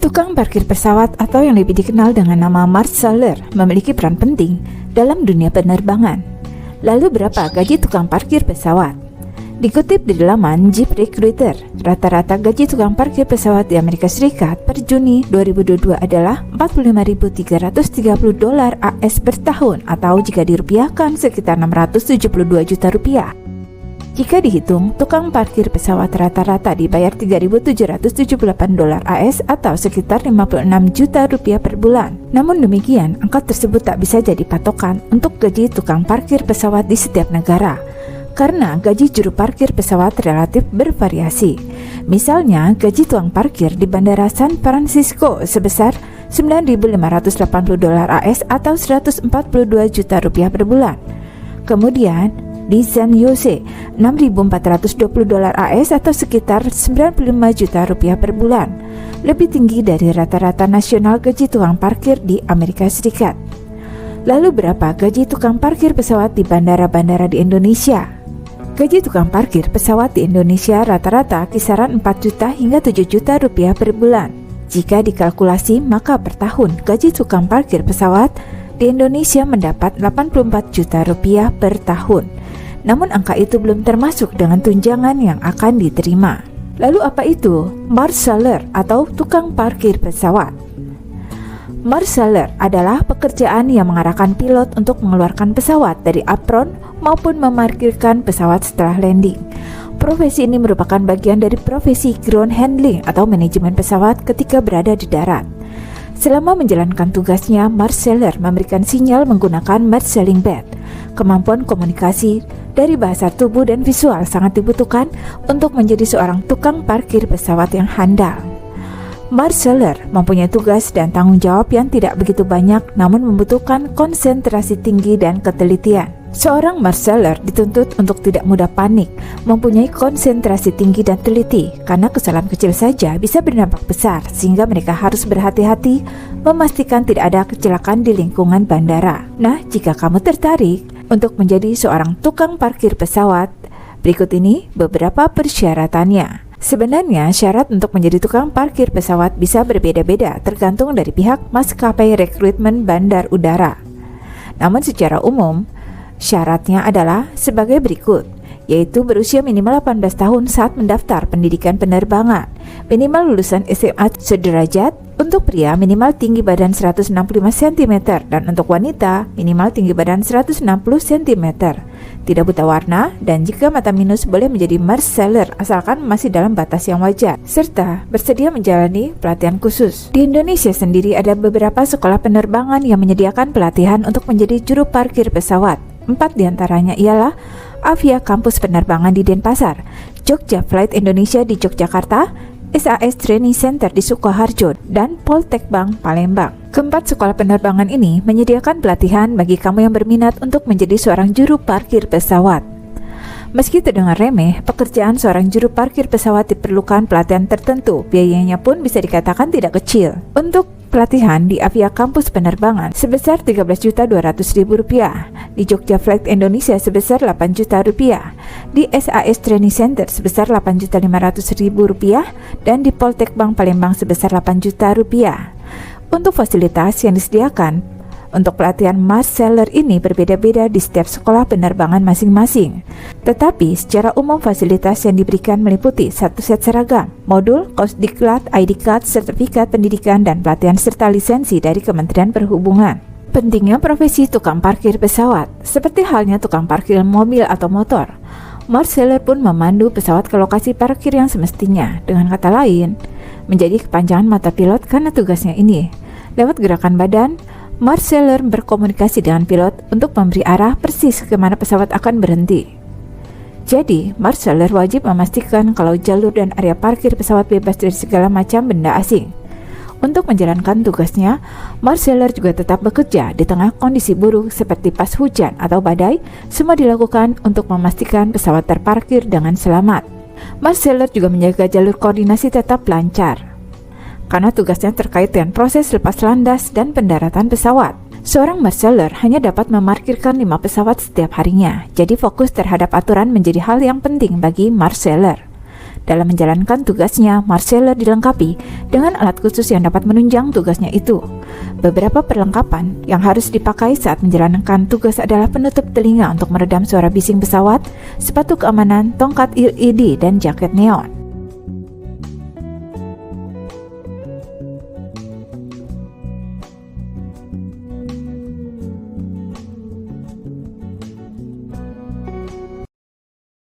Tukang parkir pesawat atau yang lebih dikenal dengan nama marshaller memiliki peran penting dalam dunia penerbangan. Lalu berapa gaji tukang parkir pesawat? Dikutip di laman Jeep Recruiter, rata-rata gaji tukang parkir pesawat di Amerika Serikat per Juni 2022 adalah $45.330 AS per tahun, atau jika dirupiahkan sekitar 672 juta rupiah. Jika dihitung, tukang parkir pesawat rata-rata dibayar $3.778 AS atau sekitar 56 juta rupiah per bulan. Namun demikian, angka tersebut tak bisa jadi patokan untuk gaji tukang parkir pesawat di setiap negara, karena gaji juru parkir pesawat relatif bervariasi. Misalnya, gaji tukang parkir di Bandara San Francisco sebesar $9.580 AS atau 142 juta rupiah per bulan. Kemudian, di San Jose, $6.420 AS atau sekitar 95 juta rupiah per bulan, lebih tinggi dari rata-rata nasional gaji tukang parkir di Amerika Serikat. Lalu berapa gaji tukang parkir pesawat di bandara-bandara di Indonesia? Gaji tukang parkir pesawat di Indonesia rata-rata kisaran 4 juta hingga 7 juta rupiah per bulan. Jika dikalkulasi, maka per tahun gaji tukang parkir pesawat di Indonesia mendapat 84 juta rupiah per tahun. Namun angka itu belum termasuk dengan tunjangan yang akan diterima. Lalu apa itu marshaller atau tukang parkir pesawat? Marshaller adalah pekerjaan yang mengarahkan pilot untuk mengeluarkan pesawat dari apron maupun memarkirkan pesawat setelah landing. Profesi ini merupakan bagian dari profesi ground handling atau manajemen pesawat ketika berada di darat. Selama menjalankan tugasnya, marshaller memberikan sinyal menggunakan marshalling band. Kemampuan komunikasi dari bahasa tubuh dan visual sangat dibutuhkan untuk menjadi seorang tukang parkir pesawat yang handal. Marshaller mempunyai tugas dan tanggung jawab yang tidak begitu banyak, namun membutuhkan konsentrasi tinggi dan ketelitian. Seorang marshaller dituntut untuk tidak mudah panik, mempunyai konsentrasi tinggi dan teliti, karena kesalahan kecil saja bisa berdampak besar, sehingga mereka harus berhati-hati memastikan tidak ada kecelakaan di lingkungan bandara. Nah, jika kamu tertarik untuk menjadi seorang tukang parkir pesawat, berikut ini beberapa persyaratannya. Sebenarnya syarat untuk menjadi tukang parkir pesawat bisa berbeda-beda tergantung dari pihak maskapai rekrutmen bandar udara. Namun secara umum, syaratnya adalah sebagai berikut, yaitu berusia minimal 18 tahun saat mendaftar pendidikan penerbangan, minimal lulusan SMA sederajat, untuk pria minimal tinggi badan 165 cm dan untuk wanita minimal tinggi badan 160 cm, tidak buta warna, dan jika mata minus boleh menjadi marshaller asalkan masih dalam batas yang wajar, serta bersedia menjalani pelatihan khusus. Di Indonesia sendiri ada beberapa sekolah penerbangan yang menyediakan pelatihan untuk menjadi juru parkir pesawat. 4 diantaranya ialah Avia Kampus Penerbangan di Denpasar, Jogja Flight Indonesia di Yogyakarta, SAS Training Center di Sukoharjo, dan Poltekbang Palembang. Keempat sekolah penerbangan ini menyediakan pelatihan bagi kamu yang berminat untuk menjadi seorang juru parkir pesawat. Meski terdengar remeh, pekerjaan seorang juru parkir pesawat diperlukan pelatihan tertentu, biayanya pun bisa dikatakan tidak kecil. Untuk pelatihan di Avia Kampus Penerbangan sebesar Rp13.200.000, di Jogja Flight Indonesia sebesar Rp8.000.000, di SAS Training Center sebesar Rp8.500.000, dan di Poltekbang Palembang sebesar Rp8.000.000. Untuk fasilitas yang disediakan untuk pelatihan marshaller ini berbeda-beda di setiap sekolah penerbangan masing-masing. Tetapi secara umum fasilitas yang diberikan meliputi 1 set seragam, modul, kaos diklat, ID card, sertifikat pendidikan, dan pelatihan serta lisensi dari Kementerian Perhubungan. Pentingnya profesi tukang parkir pesawat, seperti halnya tukang parkir mobil atau motor, marshaller pun memandu pesawat ke lokasi parkir yang semestinya. Dengan kata lain, menjadi kepanjangan mata pilot karena tugasnya ini. Lewat gerakan badan, marshaller berkomunikasi dengan pilot untuk memberi arah persis kemana pesawat akan berhenti. Jadi, marshaller wajib memastikan kalau jalur dan area parkir pesawat bebas dari segala macam benda asing. Untuk menjalankan tugasnya, marshaller juga tetap bekerja di tengah kondisi buruk seperti pas hujan atau badai. Semua dilakukan untuk memastikan pesawat terparkir dengan selamat. Marshaller juga menjaga jalur koordinasi tetap lancar, karena tugasnya terkait dengan proses lepas landas dan pendaratan pesawat. Seorang marshaller hanya dapat memarkirkan 5 pesawat setiap harinya, jadi fokus terhadap aturan menjadi hal yang penting bagi marshaller. Dalam menjalankan tugasnya, Marcelo dilengkapi dengan alat khusus yang dapat menunjang tugasnya itu. Beberapa perlengkapan yang harus dipakai saat menjalankan tugas adalah penutup telinga untuk meredam suara bising pesawat, sepatu keamanan, tongkat LED, dan jaket neon.